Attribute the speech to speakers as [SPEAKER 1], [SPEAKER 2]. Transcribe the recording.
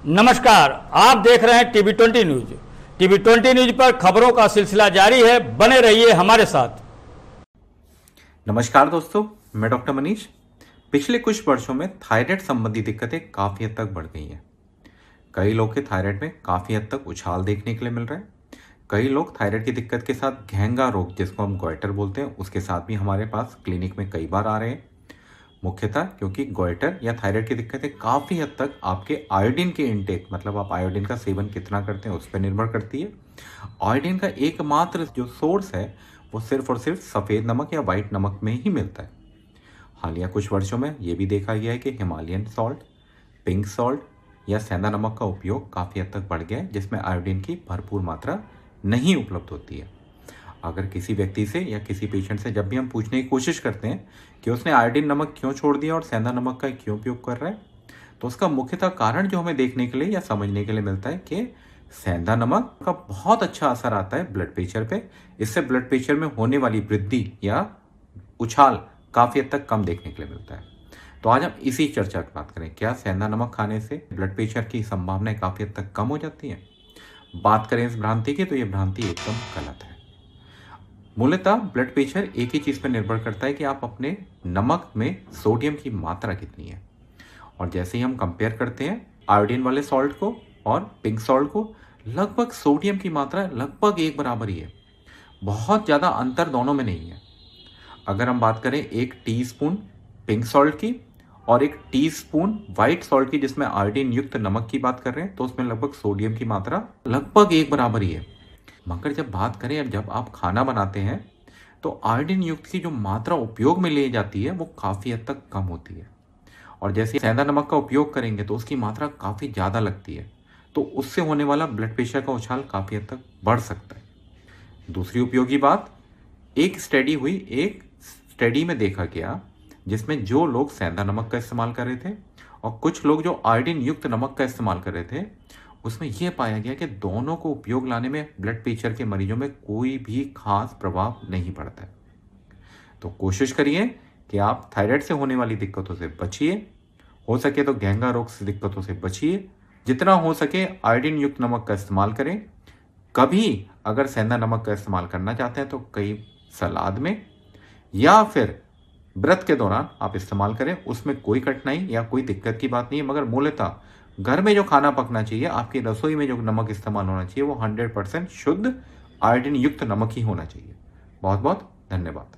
[SPEAKER 1] नमस्कार, आप देख रहे हैं टीवी 20 न्यूज। टीवी 20 न्यूज पर खबरों का सिलसिला जारी है, बने रहिए हमारे साथ।
[SPEAKER 2] नमस्कार दोस्तों, मैं डॉक्टर मनीष। पिछले कुछ वर्षों में थायराइड संबंधी दिक्कतें काफी हद तक बढ़ गई हैं। कई लोग के थायराइड में काफी हद तक उछाल देखने के लिए मिल रहा है। कई लोग थायराइड की दिक्कत के साथ घेंगा रोग, जिसको हम गॉइटर बोलते हैं, उसके साथ भी हमारे पास क्लिनिक में कई बार आ रहे हैं। मुख्यतः क्योंकि गॉइटर या थायराइड की दिक्कतें काफ़ी हद तक आपके आयोडीन के इनटेक, मतलब आप आयोडीन का सेवन कितना करते हैं, उस पर निर्भर करती है। आयोडीन का एकमात्र जो सोर्स है वो सिर्फ और सिर्फ सफ़ेद नमक या वाइट नमक में ही मिलता है। हालिया कुछ वर्षों में ये भी देखा गया है कि हिमालयन सॉल्ट, पिंक सॉल्ट या सेंधा नमक का उपयोग काफ़ी हद तक बढ़ गया है, जिसमें आयोडीन की भरपूर मात्रा नहीं उपलब्ध होती है। अगर किसी व्यक्ति से या किसी पेशेंट से जब भी हम पूछने की कोशिश करते हैं कि उसने आयोडीन नमक क्यों छोड़ दिया और सेंधा नमक का क्यों उपयोग कर रहा है, तो उसका मुख्यतः कारण जो हमें देखने के लिए या समझने के लिए मिलता है कि सेंधा नमक का बहुत अच्छा असर आता है ब्लड प्रेशर पे। इससे ब्लड प्रेशर में होने वाली वृद्धि या उछाल काफ़ी हद तक कम देखने के लिए मिलता है। तो आज हम इसी चर्चा की बात करें, क्या सेंधा नमक खाने से ब्लड प्रेशर की संभावनाएं काफ़ी हद तक कम हो जाती हैं। बात करें इस भ्रांति की, तो ये भ्रांति एकदम गलत है। मूलतः ब्लड प्रेशर एक ही चीज़ पर निर्भर करता है कि आप अपने नमक में सोडियम की मात्रा कितनी है। और जैसे ही हम कंपेयर करते हैं आयोडीन वाले सॉल्ट को और पिंक सॉल्ट को, लगभग सोडियम की मात्रा लगभग एक बराबर ही है। बहुत ज़्यादा अंतर दोनों में नहीं है। अगर हम बात करें 1 टीस्पून पिंक सॉल्ट की और 1 टीस्पून वाइट सॉल्ट की, जिसमें आयोडीन युक्त नमक की बात कर रहे हैं, तो उसमें लगभग सोडियम की मात्रा लगभग एक बराबर ही है। मगर जब बात करें जब आप खाना बनाते हैं तो आयोडीन युक्त की जो मात्रा उपयोग में ली जाती है वो काफ़ी हद तक कम होती है। और जैसे सेंधा नमक का उपयोग करेंगे तो उसकी मात्रा काफ़ी ज़्यादा लगती है, तो उससे होने वाला ब्लड प्रेशर का उछाल काफ़ी हद तक बढ़ सकता है। दूसरी उपयोगी बात, एक स्टडी में देखा गया जिसमें जो लोग सेंधा नमक का इस्तेमाल कर रहे थे और कुछ लोग जो आयोडीन युक्त नमक का इस्तेमाल कर रहे थे, उसमें यह पाया गया कि दोनों को उपयोग लाने में ब्लड प्रेशर के मरीजों में कोई भी खास प्रभाव नहीं पड़ता है। तो कोशिश करिए कि आप थायराइड से होने वाली दिक्कतों से बचिए। हो सके तो घेंगा रोग से दिक्कतों से बचिए। जितना हो सके आयोडीन युक्त नमक का इस्तेमाल करें। कभी अगर सेंधा नमक का इस्तेमाल करना चाहते हैं तो कई सलाद में या फिर व्रत के दौरान आप इस्तेमाल करें, उसमें कोई कठिनाई या कोई दिक्कत की बात नहीं है। मगर मूलतः घर में जो खाना पकना चाहिए, आपकी रसोई में जो नमक इस्तेमाल होना चाहिए, वो 100% शुद्ध आयोडीन युक्त नमक ही होना चाहिए। बहुत बहुत धन्यवाद।